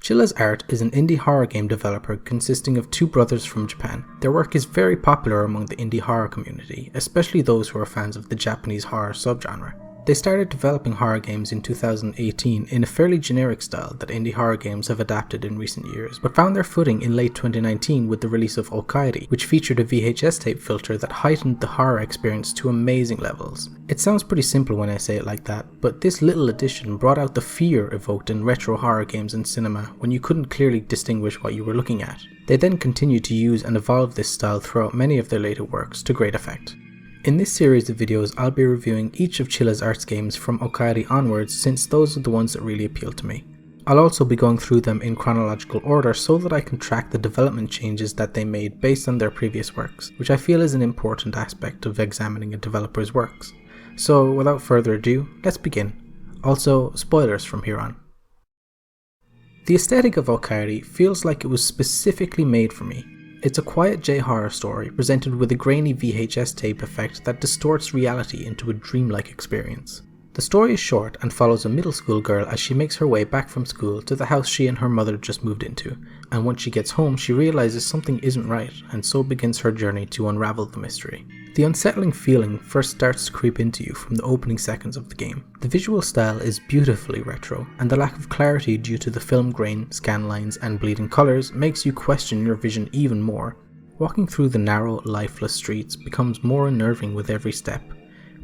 Chilla's Art is an indie horror game developer consisting of two brothers from Japan. Their work is very popular among the indie horror community, especially those who are fans of the Japanese horror subgenre. They started developing horror games in 2018 in a fairly generic style that indie horror games have adapted in recent years, but found their footing in late 2019 with the release of Okaeri, which featured a VHS tape filter that heightened the horror experience to amazing levels. It sounds pretty simple when I say it like that, but this little addition brought out the fear evoked in retro horror games and cinema when you couldn't clearly distinguish what you were looking at. They then continued to use and evolve this style throughout many of their later works to great effect. In this series of videos, I'll be reviewing each of Chilla's Art's games from Okaeri onwards, since those are the ones that really appeal to me. I'll also be going through them in chronological order so that I can track the development changes that they made based on their previous works, which I feel is an important aspect of examining a developer's works. So without further ado, let's begin. Also, spoilers from here on. The aesthetic of Okaeri feels like it was specifically made for me. It's a quiet J-horror story presented with a grainy VHS tape effect that distorts reality into a dreamlike experience. The story is short and follows a middle school girl as she makes her way back from school to the house she and her mother just moved into, and once she gets home she realizes something isn't right, and so begins her journey to unravel the mystery. The unsettling feeling first starts to creep into you from the opening seconds of the game. The visual style is beautifully retro, and the lack of clarity due to the film grain, scan lines and bleeding colours makes you question your vision even more. Walking through the narrow, lifeless streets becomes more unnerving with every step.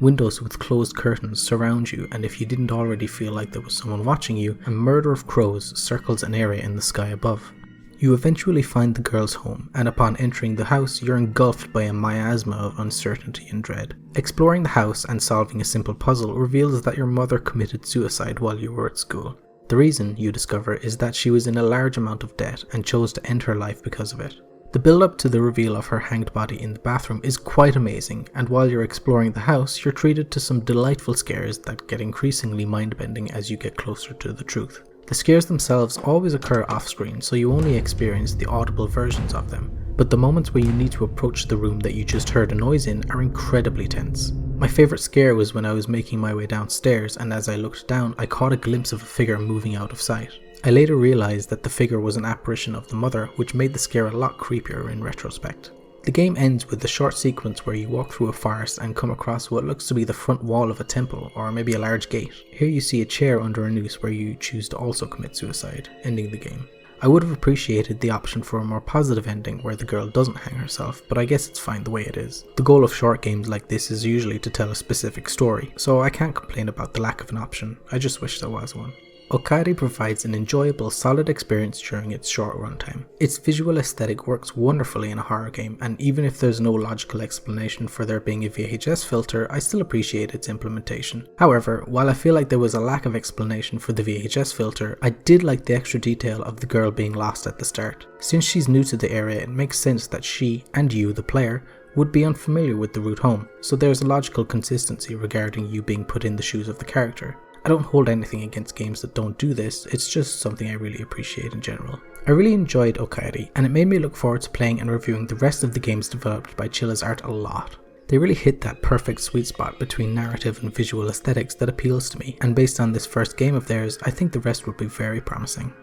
Windows with closed curtains surround you, and if you didn't already feel like there was someone watching you, a murder of crows circles an area in the sky above. You eventually find the girl's home, and upon entering the house you're engulfed by a miasma of uncertainty and dread. Exploring the house and solving a simple puzzle reveals that your mother committed suicide while you were at school. The reason, you discover, is that she was in a large amount of debt and chose to end her life because of it. The build-up to the reveal of her hanged body in the bathroom is quite amazing, and while you're exploring the house, you're treated to some delightful scares that get increasingly mind-bending as you get closer to the truth. The scares themselves always occur off-screen, so you only experience the audible versions of them, but the moments where you need to approach the room that you just heard a noise in are incredibly tense. My favourite scare was when I was making my way downstairs, and as I looked down I caught a glimpse of a figure moving out of sight. I later realised that the figure was an apparition of the mother, which made the scare a lot creepier in retrospect. The game ends with the short sequence where you walk through a forest and come across what looks to be the front wall of a temple, or maybe a large gate. Here you see a chair under a noose where you choose to also commit suicide, ending the game. I would have appreciated the option for a more positive ending where the girl doesn't hang herself, but I guess it's fine the way it is. The goal of short games like this is usually to tell a specific story, so I can't complain about the lack of an option, I just wish there was one. Okaeri provides an enjoyable, solid experience during its short runtime. Its visual aesthetic works wonderfully in a horror game, and even if there's no logical explanation for there being a VHS filter, I still appreciate its implementation. However, while I feel like there was a lack of explanation for the VHS filter, I did like the extra detail of the girl being lost at the start. Since she's new to the area, it makes sense that she, and you, the player, would be unfamiliar with the route home, so there's a logical consistency regarding you being put in the shoes of the character. I don't hold anything against games that don't do this, it's just something I really appreciate in general. I really enjoyed Okaeri, and it made me look forward to playing and reviewing the rest of the games developed by Chilla's Art a lot. They really hit that perfect sweet spot between narrative and visual aesthetics that appeals to me, and based on this first game of theirs, I think the rest would be very promising.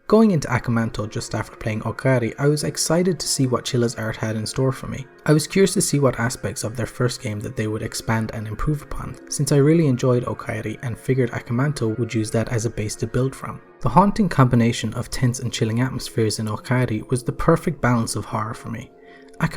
Going into Manto just after playing Okaeri, I was excited to see what Chilla's Art had in store for me. I was curious to see what aspects of their first game that they would expand and improve upon, since I really enjoyed Okaeri and figured Manto would use that as a base to build from. The haunting combination of tense and chilling atmospheres in Okaeri was the perfect balance of horror for me.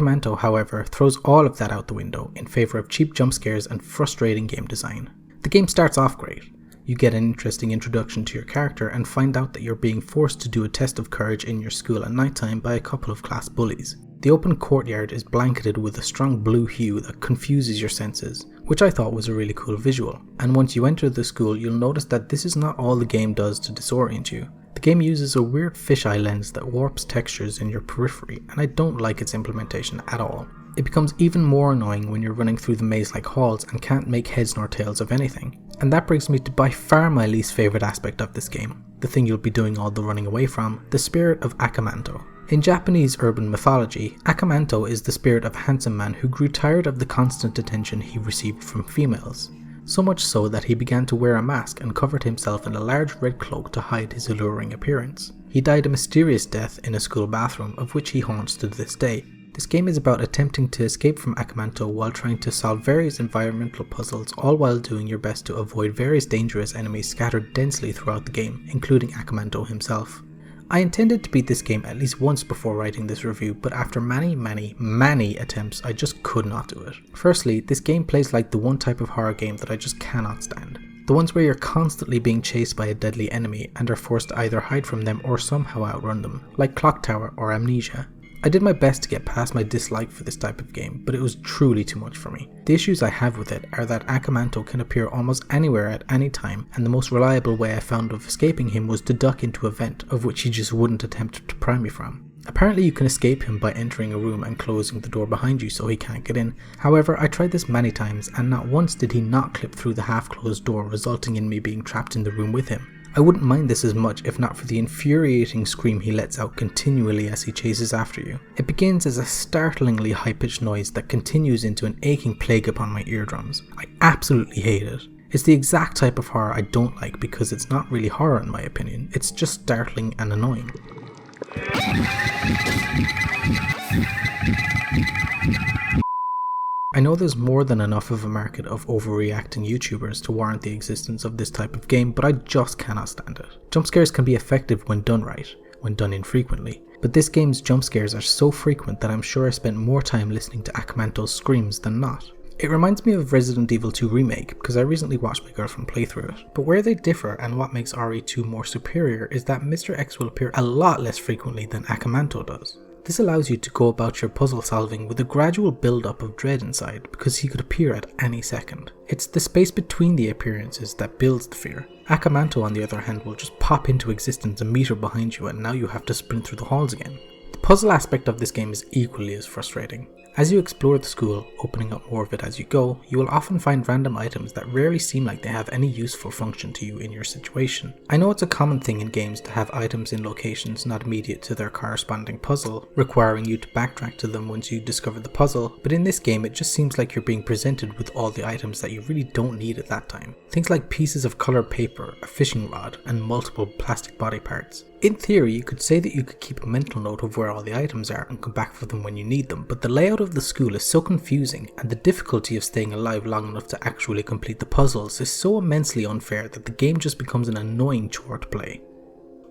Manto, however, throws all of that out the window in favour of cheap jump scares and frustrating game design. The game starts off great. You get an interesting introduction to your character and find out that you're being forced to do a test of courage in your school at nighttime by a couple of class bullies. The open courtyard is blanketed with a strong blue hue that confuses your senses, which I thought was a really cool visual. And once you enter the school, you'll notice that this is not all the game does to disorient you. The game uses a weird fisheye lens that warps textures in your periphery, and I don't like its implementation at all. It becomes even more annoying when you're running through the maze-like halls and can't make heads nor tails of anything. And that brings me to by far my least favourite aspect of this game, the thing you'll be doing all the running away from, the spirit of Manto. In Japanese urban mythology, Manto is the spirit of a handsome man who grew tired of the constant attention he received from females. so much so that he began to wear a mask and covered himself in a large red cloak to hide his alluring appearance. He died a mysterious death in a school bathroom, of which he haunts to this day. This game is about attempting to escape from Akamanto while trying to solve various environmental puzzles, all while doing your best to avoid various dangerous enemies scattered densely throughout the game, including Akamanto himself. I intended to beat this game at least once before writing this review, but after many attempts, I just could not do it. Firstly, this game plays like the one type of horror game that I just cannot stand. The ones where you're constantly being chased by a deadly enemy and are forced to either hide from them or somehow outrun them, like Clock Tower or Amnesia. I did my best to get past my dislike for this type of game, but it was truly too much for me. The issues I have with it are that Akamanto can appear almost anywhere at any time, and the most reliable way I found of escaping him was to duck into a vent, of which he just wouldn't attempt to pry me from. Apparently you can escape him by entering a room and closing the door behind you so he can't get in. However, I tried this many times and not once did he not clip through the half-closed door, resulting in me being trapped in the room with him. I wouldn't mind this as much if not for the infuriating scream he lets out continually as he chases after you. It begins as a startlingly high-pitched noise that continues into an aching plague upon my eardrums. I absolutely hate it. It's the exact type of horror I don't like because it's not really horror in my opinion, it's just startling and annoying. I know there's more than enough of a market of overreacting YouTubers to warrant the existence of this type of game, but I just cannot stand it. Jump scares can be effective when done right, when done infrequently, but this game's jump scares are so frequent that I'm sure I spent more time listening to Akamanto's screams than not. It reminds me of Resident Evil 2 Remake because I recently watched my girlfriend play through it, but where they differ and what makes RE2 more superior is that Mr. X will appear a lot less frequently than Akamanto does. This allows you to go about your puzzle solving with a gradual build-up of dread inside because he could appear at any second. It's the space between the appearances that builds the fear. Akamanto on the other hand will just pop into existence a meter behind you and now you have to sprint through the halls again. The puzzle aspect of this game is equally as frustrating. As you explore the school, opening up more of it as you go, you will often find random items that rarely seem like they have any useful function to you in your situation. I know it's a common thing in games to have items in locations not immediate to their corresponding puzzle, requiring you to backtrack to them once you discover the puzzle, but in this game it just seems like you're being presented with all the items that you really don't need at that time. Things like pieces of coloured paper, a fishing rod, and multiple plastic body parts. In theory, you could say that you could keep a mental note of where all the items are and come back for them when you need them, but the layout of the school is so confusing and the difficulty of staying alive long enough to actually complete the puzzles is so immensely unfair that the game just becomes an annoying chore to play.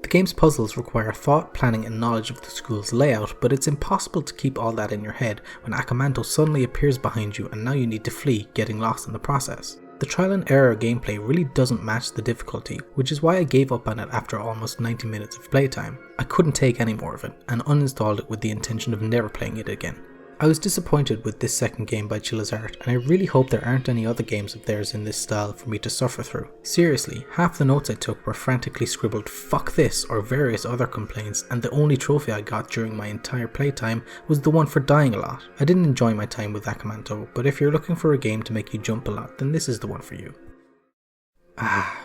The game's puzzles require thought, planning and knowledge of the school's layout, but it's impossible to keep all that in your head when Akamanto suddenly appears behind you and now you need to flee, getting lost in the process. The trial and error gameplay really doesn't match the difficulty, which is why I gave up on it after almost 90 minutes of playtime. I couldn't take any more of it, and uninstalled it with the intention of never playing it again. I was disappointed with this second game by Chilla's art, and I really hope there aren't any other games of theirs in this style for me to suffer through. Seriously, half the notes I took were frantically scribbled "fuck this" or various other complaints, and the only trophy I got during my entire playtime was the one for dying a lot. I didn't enjoy my time with Akamanto, but if you're looking for a game to make you jump a lot, then this is the one for you.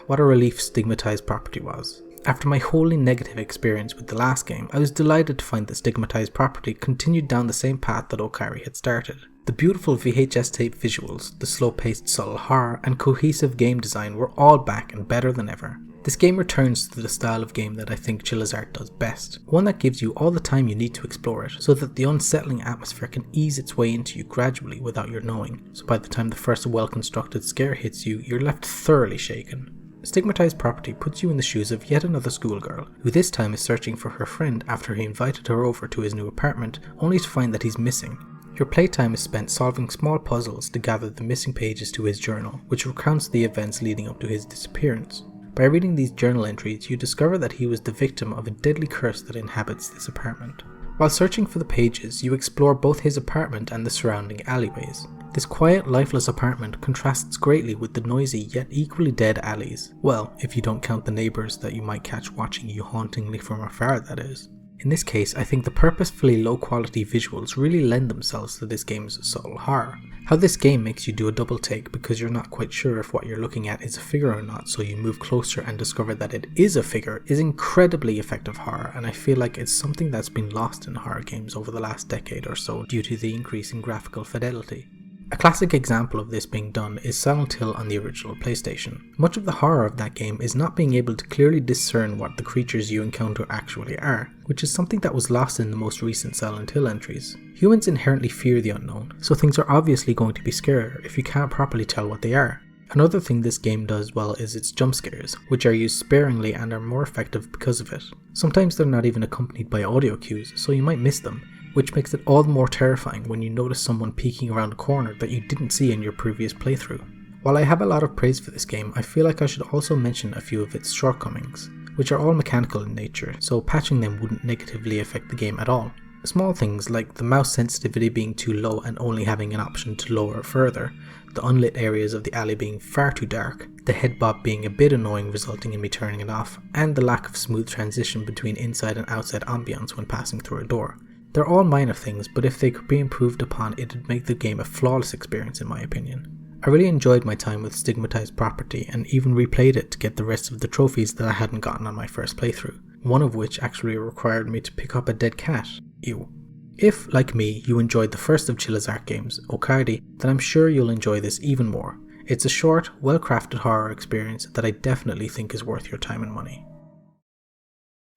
What a relief Stigmatized Property was. After my wholly negative experience with the last game, I was delighted to find that Stigmatized Property continued down the same path that Okaeri had started. The beautiful VHS tape visuals, the slow-paced subtle horror, and cohesive game design were all back and better than ever. This game returns to the style of game that I think Chilla's art does best, one that gives you all the time you need to explore it, so that the unsettling atmosphere can ease its way into you gradually without your knowing, so by the time the first well-constructed scare hits you, you're left thoroughly shaken. Stigmatized Property puts you in the shoes of yet another schoolgirl, who this time is searching for her friend after he invited her over to his new apartment, only to find that he's missing. Your playtime is spent solving small puzzles to gather the missing pages to his journal, which recounts the events leading up to his disappearance. By reading these journal entries, you discover that he was the victim of a deadly curse that inhabits this apartment. While searching for the pages, you explore both his apartment and the surrounding alleyways. This quiet, lifeless apartment contrasts greatly with the noisy yet equally dead alleys. Well, if you don't count the neighbours that you might catch watching you hauntingly from afar, that is. In this case, I think the purposefully low quality visuals really lend themselves to this game's subtle horror. How this game makes you do a double take because you're not quite sure if what you're looking at is a figure or not, so you move closer and discover that it is a figure, is incredibly effective horror, and I feel like it's something that's been lost in horror games over the last decade or so due to the increase in graphical fidelity. A classic example of this being done is Silent Hill on the original PlayStation. Much of the horror of that game is not being able to clearly discern what the creatures you encounter actually are, which is something that was lost in the most recent Silent Hill entries. Humans inherently fear the unknown, so things are obviously going to be scarier if you can't properly tell what they are. Another thing this game does well is its jump scares, which are used sparingly and are more effective because of it. Sometimes they're not even accompanied by audio cues, so you might miss them, which makes it all the more terrifying when you notice someone peeking around a corner that you didn't see in your previous playthrough. While I have a lot of praise for this game, I feel like I should also mention a few of its shortcomings, which are all mechanical in nature, so patching them wouldn't negatively affect the game at all. Small things like the mouse sensitivity being too low and only having an option to lower it further, the unlit areas of the alley being far too dark, the head bob being a bit annoying resulting in me turning it off, and the lack of smooth transition between inside and outside ambience when passing through a door. They're all minor things, but if they could be improved upon, it'd make the game a flawless experience in my opinion. I really enjoyed my time with Stigmatized Property and even replayed it to get the rest of the trophies that I hadn't gotten on my first playthrough, one of which actually required me to pick up a dead cat. Ew. If, like me, you enjoyed the first of Chilla's art games, Okaeri, then I'm sure you'll enjoy this even more. It's a short, well-crafted horror experience that I definitely think is worth your time and money.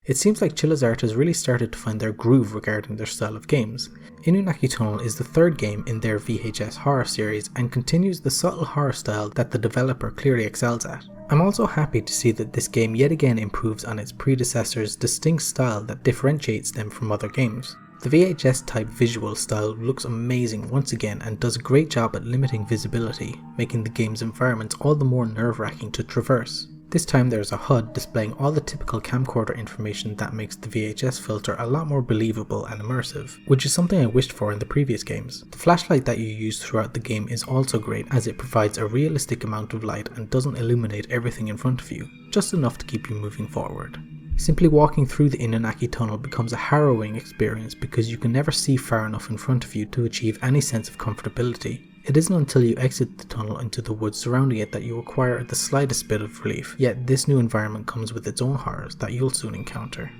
It seems like Chilla's art has really started to find their groove regarding their style of games. Inunaki Tunnel is the third game in their VHS horror series and continues the subtle horror style that the developer clearly excels at. I'm also happy to see that this game yet again improves on its predecessor's distinct style that differentiates them from other games. The VHS type visual style looks amazing once again and does a great job at limiting visibility, making the game's environments all the more nerve-wracking to traverse. This time there's a HUD displaying all the typical camcorder information that makes the VHS filter a lot more believable and immersive, which is something I wished for in the previous games. The flashlight that you use throughout the game is also great as it provides a realistic amount of light and doesn't illuminate everything in front of you, just enough to keep you moving forward. Simply walking through the Inunaki Tunnel becomes a harrowing experience because you can never see far enough in front of you to achieve any sense of comfortability. It isn't until you exit the tunnel into the woods surrounding it that you acquire the slightest bit of relief, yet this new environment comes with its own horrors that you'll soon encounter.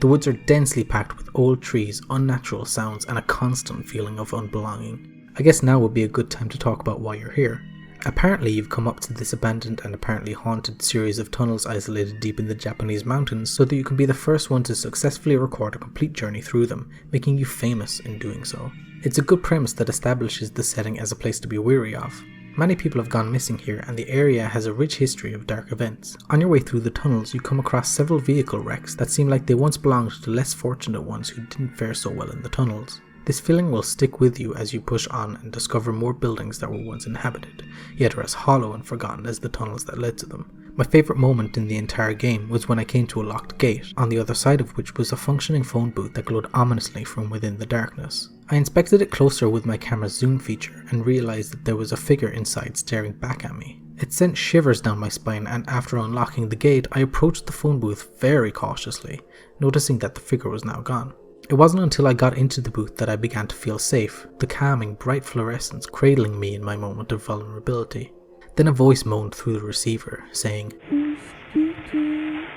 The woods are densely packed with old trees, unnatural sounds, and a constant feeling of unbelonging. I guess now would be a good time to talk about why you're here. Apparently you've come up to this abandoned and apparently haunted series of tunnels isolated deep in the Japanese mountains so that you can be the first one to successfully record a complete journey through them, making you famous in doing so. It's a good premise that establishes the setting as a place to be wary of. Many people have gone missing here and the area has a rich history of dark events. On your way through the tunnels you come across several vehicle wrecks that seem like they once belonged to less fortunate ones who didn't fare so well in the tunnels. This feeling will stick with you as you push on and discover more buildings that were once inhabited, yet are as hollow and forgotten as the tunnels that led to them. My favourite moment in the entire game was when I came to a locked gate, on the other side of which was a functioning phone booth that glowed ominously from within the darkness. I inspected it closer with my camera's zoom feature and realised that there was a figure inside staring back at me. It sent shivers down my spine, and after unlocking the gate I approached the phone booth very cautiously, noticing that the figure was now gone. It wasn't until I got into the booth that I began to feel safe, the calming bright fluorescence cradling me in my moment of vulnerability. Then a voice moaned through the receiver, saying,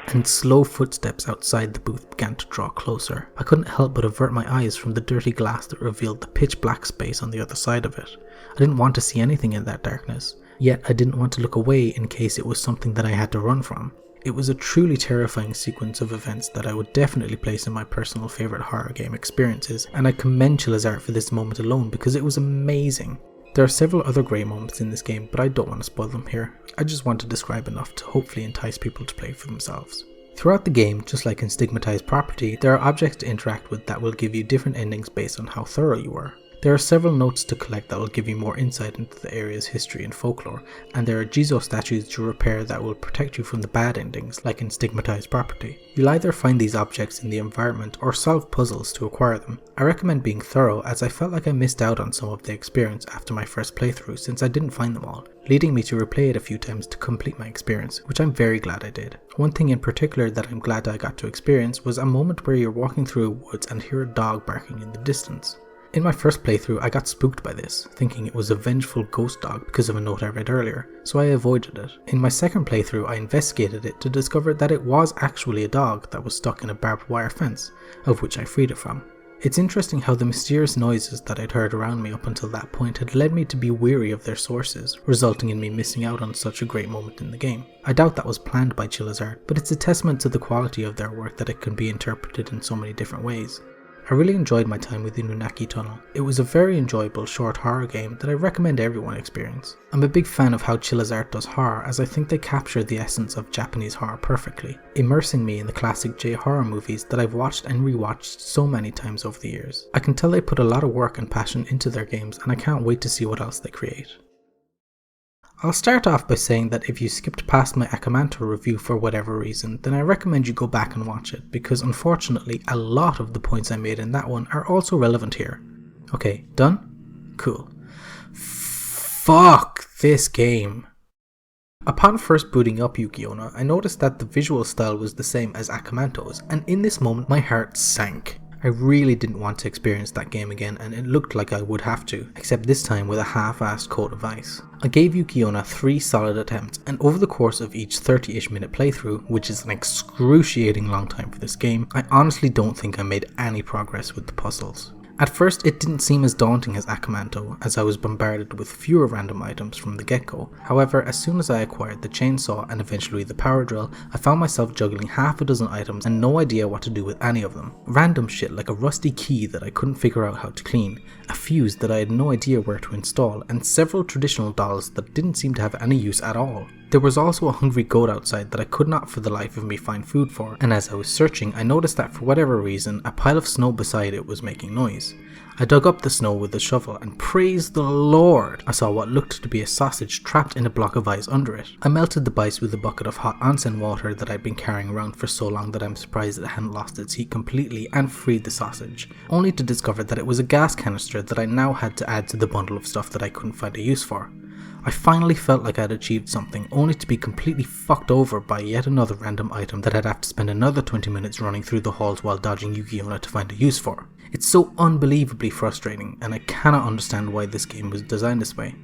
and slow footsteps outside the booth began to draw closer. I couldn't help but avert my eyes from the dirty glass that revealed the pitch black space on the other side of it. I didn't want to see anything in that darkness, yet I didn't want to look away in case it was something that I had to run from. It was a truly terrifying sequence of events that I would definitely place in my personal favourite horror game experiences, and I commend Chilla's art for this moment alone because it was amazing. There are several other great moments in this game, but I don't want to spoil them here. I just want to describe enough to hopefully entice people to play for themselves. Throughout the game, just like in Stigmatized Property, there are objects to interact with that will give you different endings based on how thorough you are. There are several notes to collect that will give you more insight into the area's history and folklore, and there are Jizo statues to repair that will protect you from the bad endings, like in Stigmatized Property. You'll either find these objects in the environment or solve puzzles to acquire them. I recommend being thorough as I felt like I missed out on some of the experience after my first playthrough since I didn't find them all, leading me to replay it a few times to complete my experience, which I'm very glad I did. One thing in particular that I'm glad I got to experience was a moment where you're walking through a woods and hear a dog barking in the distance. In my first playthrough I got spooked by this, thinking it was a vengeful ghost dog because of a note I read earlier, so I avoided it. In my second playthrough I investigated it to discover that it was actually a dog that was stuck in a barbed wire fence, of which I freed it from. It's interesting how the mysterious noises that I'd heard around me up until that point had led me to be weary of their sources, resulting in me missing out on such a great moment in the game. I doubt that was planned by Chilla's art, but it's a testament to the quality of their work that it can be interpreted in so many different ways. I really enjoyed my time with Inunaki Tunnel. It was a very enjoyable short horror game that I recommend everyone experience. I'm a big fan of how Chilla's art does horror, as I think they capture the essence of Japanese horror perfectly, immersing me in the classic J-horror movies that I've watched and rewatched so many times over the years. I can tell they put a lot of work and passion into their games, and I can't wait to see what else they create. I'll start off by saying that if you skipped past my Akamanto review for whatever reason, then I recommend you go back and watch it, because unfortunately a lot of the points I made in that one are also relevant here. Okay, done? Cool. Fuck this game. Upon first booting up Yuki Onna, I noticed that the visual style was the same as Akamanto's, and in this moment my heart sank. I really didn't want to experience that game again, and it looked like I would have to, except this time with a half-assed coat of ice. I gave Yuki Onna 3 solid attempts, and over the course of each 30-ish minute playthrough, which is an excruciating long time for this game, I honestly don't think I made any progress with the puzzles. At first it didn't seem as daunting as Akamanto, as I was bombarded with fewer random items from the get-go. However, as soon as I acquired the chainsaw and eventually the power drill, I found myself juggling half a dozen items and no idea what to do with any of them. Random shit like a rusty key that I couldn't figure out how to clean, a fuse that I had no idea where to install, and several traditional dolls that didn't seem to have any use at all. There was also a hungry goat outside that I could not for the life of me find food for, and as I was searching I noticed that for whatever reason a pile of snow beside it was making noise. I dug up the snow with a shovel and praise the Lord, I saw what looked to be a sausage trapped in a block of ice under it. I melted the bite with a bucket of hot onsen water that I'd been carrying around for so long that I'm surprised it hadn't lost its heat completely, and freed the sausage, only to discover that it was a gas canister that I now had to add to the bundle of stuff that I couldn't find a use for. I finally felt like I'd achieved something, only to be completely fucked over by yet another random item that I'd have to spend another 20 minutes running through the halls while dodging Yuki Onna to find a use for. It's so unbelievably frustrating, and I cannot understand why this game was designed this way.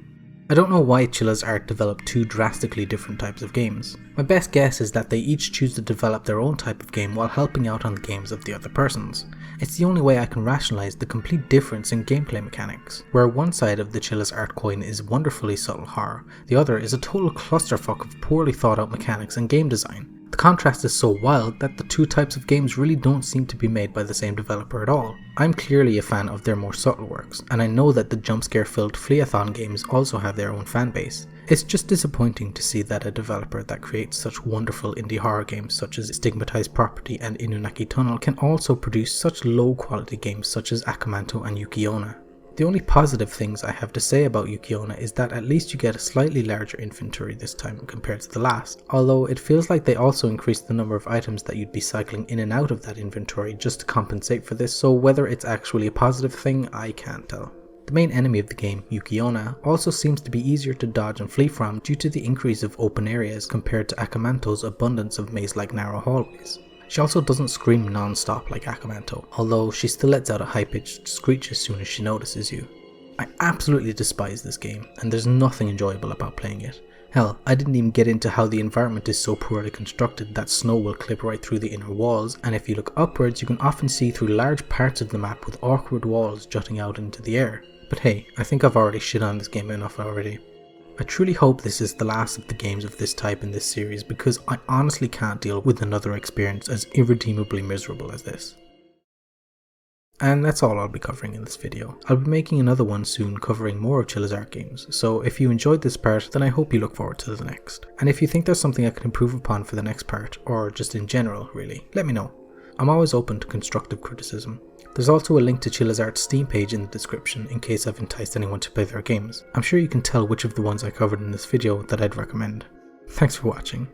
I don't know why Chilla's art developed 2 drastically different types of games. My best guess is that they each choose to develop their own type of game while helping out on the games of the other persons. It's the only way I can rationalize the complete difference in gameplay mechanics, where one side of the Chilla's art coin is wonderfully subtle horror, the other is a total clusterfuck of poorly thought out mechanics and game design. The contrast is so wild that the 2 types of games really don't seem to be made by the same developer at all. I'm clearly a fan of their more subtle works, and I know that the jumpscare filled Fleathon games also have their own fanbase. It's just disappointing to see that a developer that creates such wonderful indie horror games such as Stigmatized Property and Inunaki Tunnel can also produce such low quality games such as Akamanto and Yuki Onna. The only positive things I have to say about Yuki Onna is that at least you get a slightly larger inventory this time compared to the last, although it feels like they also increased the number of items that you'd be cycling in and out of that inventory just to compensate for this, so whether it's actually a positive thing, I can't tell. The main enemy of the game, Yuki Onna, also seems to be easier to dodge and flee from due to the increase of open areas compared to Akamanto's abundance of maze-like narrow hallways. She also doesn't scream non-stop like Akamanto, although she still lets out a high-pitched screech as soon as she notices you. I absolutely despise this game, and there's nothing enjoyable about playing it. Hell, I didn't even get into how the environment is so poorly constructed that snow will clip right through the inner walls, and if you look upwards you can often see through large parts of the map with awkward walls jutting out into the air. But hey, I think I've already shit on this game enough already. I truly hope this is the last of the games of this type in this series, because I honestly can't deal with another experience as irredeemably miserable as this. And that's all I'll be covering in this video. I'll be making another one soon covering more of Chilla's art games, so if you enjoyed this part then I hope you look forward to the next. And if you think there's something I can improve upon for the next part, or just in general really, let me know. I'm always open to constructive criticism. There's also a link to Chilla's Art's Steam page in the description in case I've enticed anyone to play their games. I'm sure you can tell which of the ones I covered in this video that I'd recommend. Thanks for watching.